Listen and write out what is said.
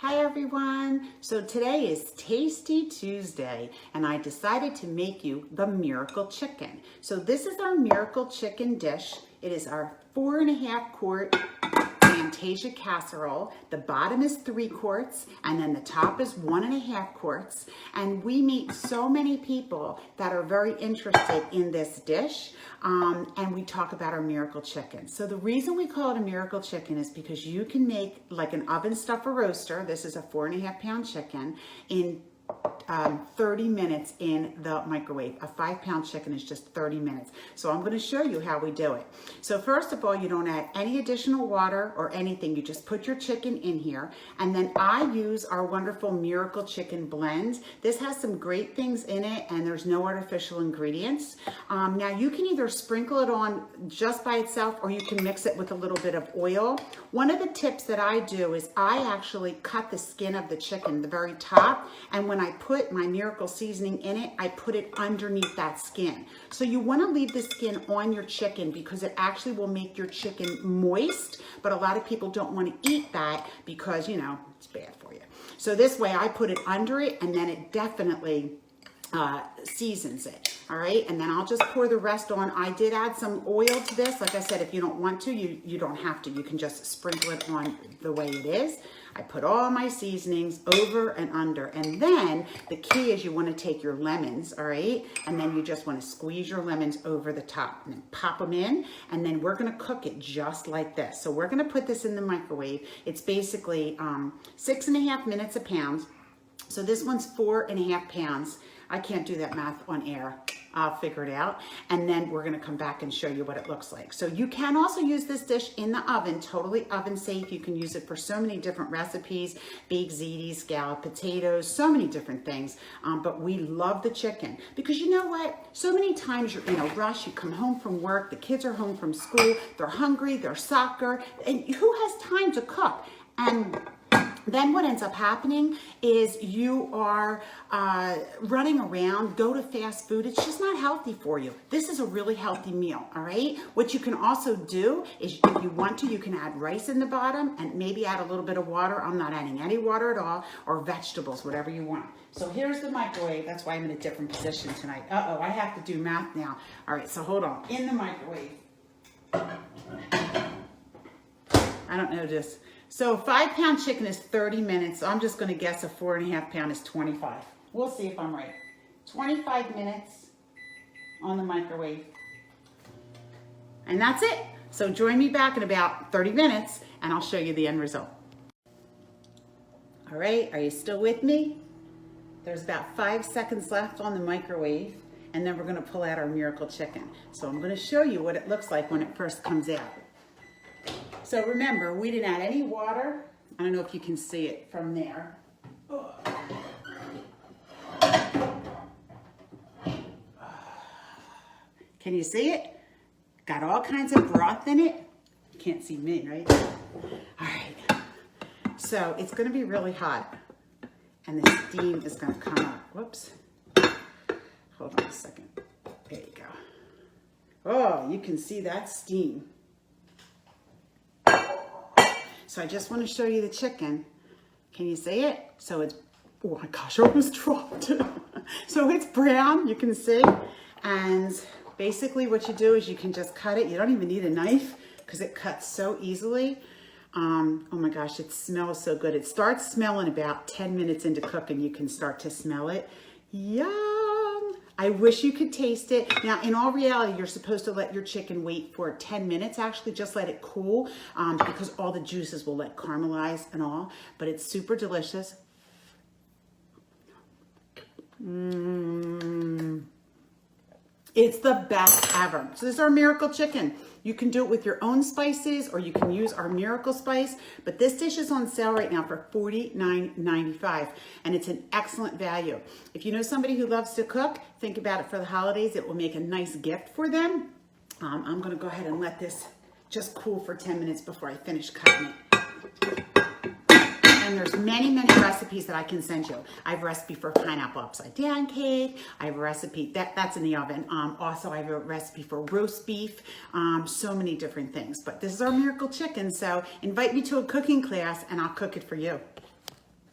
Hi everyone. So today is Tasty Tuesday and I decided to make you the miracle chicken. So this is our miracle chicken dish. It is our 4.5 quart Fantasia casserole. The bottom is 3 quarts and then the top is 1.5 quarts. And we meet so many people that are very interested in this dish. And we talk about our miracle chicken. So the reason we call it a miracle chicken is because you can make like an oven stuffer roaster. This is a 4.5 pound chicken in 30 minutes in the microwave. A 5-pound chicken is just 30 minutes. So I'm going to show you how we do it. So first of all, you don't add any additional water or anything. You just put your chicken in here. And then I use our wonderful miracle chicken blend. This has some great things in it and there's no artificial ingredients. Now you can either sprinkle it on just by itself or you can mix it with a little bit of oil. One of the tips that I do is I actually cut the skin of the chicken, the very top, and when I put my miracle seasoning in it, I put it underneath that skin. So you want to leave the skin on your chicken because it actually will make your chicken moist, but a lot of people don't want to eat that because, you know, it's bad for you. So this way I put it under it and then it definitely seasons it. All right, and then I'll just pour the rest on. I did add some oil to this. Like I said, if you don't want to, you don't have to. You can just sprinkle it on the way it is. I put all my seasonings over and under. And then the key is you want to take your lemons, all right? And then you just want to squeeze your lemons over the top and then pop them in. And then we're going to cook it just like this. So we're going to put this in the microwave. It's basically 6.5 minutes a pound. So this one's 4.5 pounds. I can't do that math on air. I'll figure it out. And then we're gonna come back and show you what it looks like. So you can also use this dish in the oven, totally oven safe. You can use it for so many different recipes, baked ziti, scalloped potatoes, so many different things. But we love the chicken because you know what? So many times you're in a rush, you come home from work, the kids are home from school, they're hungry, they're soccer, and who has time to cook? And then what ends up happening is you are running around, go to fast food. It's just not healthy for you. This is a really healthy meal, all right? What you can also do is if you want to, you can add rice in the bottom and maybe add a little bit of water. I'm not adding any water at all, or vegetables, whatever you want. So here's the microwave. That's why I'm in a different position tonight. Uh-oh, I have to do math now. All right, so hold on. In the microwave. I don't know this. So 5-pound chicken is 30 minutes. So I'm just going to guess a 4.5 pound is 25. We'll see if I'm right. 25 minutes on the microwave. And that's it. So join me back in about 30 minutes and I'll show you the end result. All right, are you still with me? There's about 5 seconds left on the microwave and then we're going to pull out our miracle chicken. So I'm going to show you what it looks like when it first comes out. So remember, we didn't add any water. I don't know if you can see it from there. Can you see it? Got all kinds of broth in it. You can't see me, right? All right. So it's going to be really hot. And the steam is going to come up. Whoops. Hold on a second. There you go. Oh, you can see that steam. So I just want to show you the chicken. Can you see it? So it's, oh my gosh, I almost dropped it. So it's brown, you can see. And basically what you do is you can just cut it. You don't even need a knife because it cuts so easily. Oh my gosh, it smells so good. It starts smelling about 10 minutes into cooking. You can start to smell it. Yum! I wish you could taste it. Now, in all reality, you're supposed to let your chicken wait for 10 minutes. Actually, just let it cool because all the juices will let caramelize and all. But it's super delicious. It's the best ever. So this is our miracle chicken. You can do it with your own spices or you can use our miracle spice, but this dish is on sale right now for $49.95 and it's an excellent value. If you know somebody who loves to cook, think about it for the holidays. It will make a nice gift for them. I'm gonna go ahead and let this just cool for 10 minutes before I finish cutting it. And there's many, many recipes that I can send you. I have a recipe for pineapple upside down cake. I have a recipe, that's in the oven. Also, I have a recipe for roast beef. So many different things. But this is our miracle chicken, so invite me to a cooking class and I'll cook it for you.